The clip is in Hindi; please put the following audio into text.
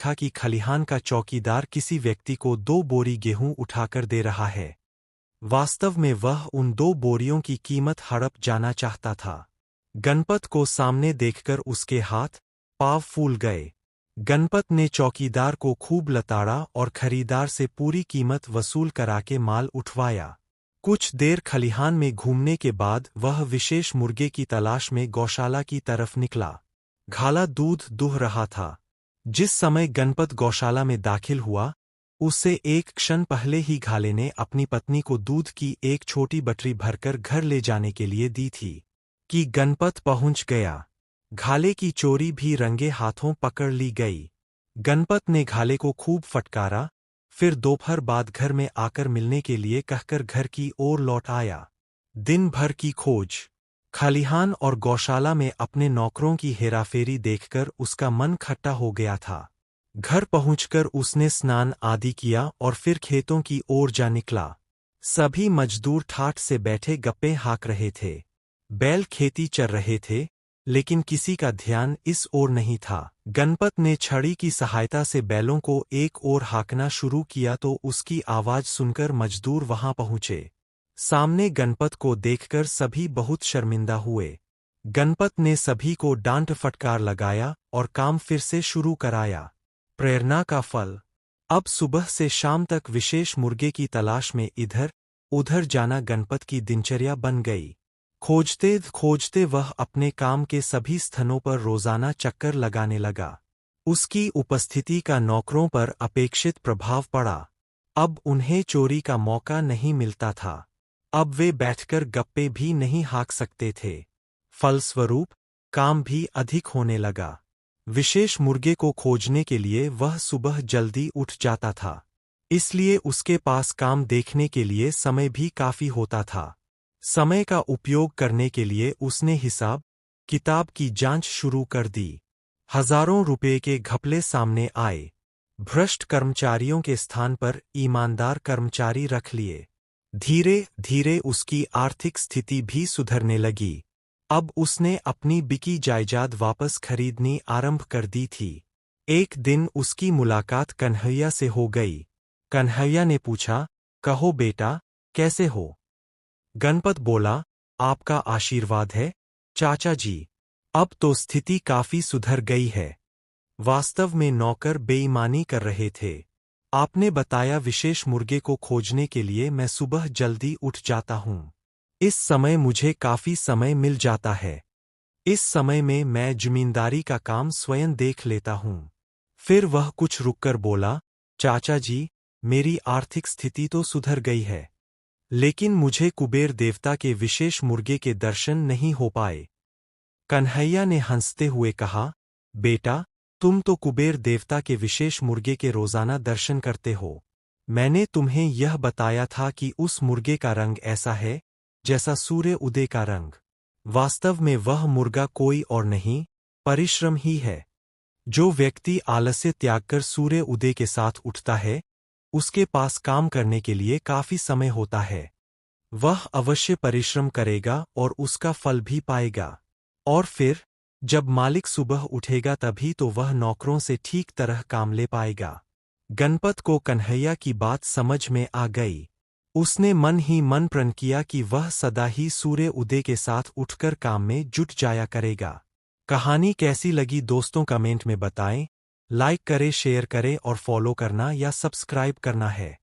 था कि खलिहान का चौकीदार किसी व्यक्ति को 2 बोरी गेहूं उठाकर दे रहा है। वास्तव में वह उन 2 बोरियों की कीमत हड़प जाना चाहता था। गणपत को सामने देखकर उसके हाथ पांव फूल गए। गणपत ने चौकीदार को खूब लताड़ा और खरीदार से पूरी कीमत वसूल करा के माल उठवाया। कुछ देर खलिहान में घूमने के बाद वह विशेष मुर्गे की तलाश में गौशाला की तरफ निकला। घाला दूध दुह रहा था। जिस समय गणपत गौशाला में दाखिल हुआ, उससे एक क्षण पहले ही घाले ने अपनी पत्नी को दूध की एक छोटी बटरी भरकर घर ले जाने के लिए दी थी कि गणपत पहुंच गया। घाले की चोरी भी रंगे हाथों पकड़ ली गई। गणपत ने घाले को खूब फटकारा, फिर दोपहर बाद घर में आकर मिलने के लिए कहकर घर की ओर लौट आया। दिन भर की खोज, खलिहान और गौशाला में अपने नौकरों की हेराफेरी देखकर उसका मन खट्टा हो गया था। घर पहुंचकर उसने स्नान आदि किया और फिर खेतों की ओर जा निकला। सभी मजदूर ठाठ से बैठे गप्पे हाँक रहे थे। बैल खेती चर रहे थे, लेकिन किसी का ध्यान इस ओर नहीं था। गणपत ने छड़ी की सहायता से बैलों को एक ओर हाँकना शुरू किया तो उसकी आवाज सुनकर मजदूर वहां पहुंचे। सामने गणपत को देखकर सभी बहुत शर्मिंदा हुए। गणपत ने सभी को डांट फटकार लगाया और काम फिर से शुरू कराया। प्रेरणा का फल। अब सुबह से शाम तक विशेष मुर्गे की तलाश में इधर उधर जाना गणपत की दिनचर्या बन गई। खोजते खोजते वह अपने काम के सभी स्थानों पर रोजाना चक्कर लगाने लगा। उसकी उपस्थिति का नौकरों पर अपेक्षित प्रभाव पड़ा। अब उन्हें चोरी का मौका नहीं मिलता था। अब वे बैठकर गप्पे भी नहीं हाँक सकते थे। फलस्वरूप काम भी अधिक होने लगा। विशेष मुर्गे को खोजने के लिए वह सुबह जल्दी उठ जाता था, इसलिए उसके पास काम देखने के लिए समय भी काफी होता था। समय का उपयोग करने के लिए उसने हिसाब किताब की जांच शुरू कर दी। हजारों रुपए के घपले सामने आए। भ्रष्ट कर्मचारियों के स्थान पर ईमानदार कर्मचारी रख लिए। धीरे धीरे उसकी आर्थिक स्थिति भी सुधरने लगी। अब उसने अपनी बिकी जायदाद वापस खरीदनी आरंभ कर दी थी। एक दिन उसकी मुलाकात कन्हैया से हो गई। कन्हैया ने पूछा, कहो बेटा, कैसे हो? गणपत बोला, आपका आशीर्वाद है चाचा जी। अब तो स्थिति काफी सुधर गई है। वास्तव में नौकर बेईमानी कर रहे थे। आपने बताया विशेष मुर्गे को खोजने के लिए मैं सुबह जल्दी उठ जाता हूँ। इस समय मुझे काफी समय मिल जाता है। इस समय में मैं जमींदारी का काम स्वयं देख लेता हूँ। फिर वह कुछ रुककर बोला, चाचा जी, मेरी आर्थिक स्थिति तो सुधर गई है, लेकिन मुझे कुबेर देवता के विशेष मुर्गे के दर्शन नहीं हो पाए। कन्हैया ने हंसते हुए कहा, बेटा, तुम तो कुबेर देवता के विशेष मुर्गे के रोजाना दर्शन करते हो। मैंने तुम्हें यह बताया था कि उस मुर्गे का रंग ऐसा है जैसा सूर्य उदय का रंग। वास्तव में वह मुर्गा कोई और नहीं, परिश्रम ही है। जो व्यक्ति आलस्य त्यागकर सूर्य उदय के साथ उठता है, उसके पास काम करने के लिए काफी समय होता है। वह अवश्य परिश्रम करेगा और उसका फल भी पाएगा। और फिर जब मालिक सुबह उठेगा तभी तो वह नौकरों से ठीक तरह काम ले पाएगा। गणपत को कन्हैया की बात समझ में आ गई। उसने मन ही मन प्रण किया कि वह सदा ही सूर्य उदय के साथ उठकर काम में जुट जाया करेगा। कहानी कैसी लगी दोस्तों कमेंट में बताएं। लाइक करें, शेयर करें और फॉलो करना या सब्सक्राइब करना है।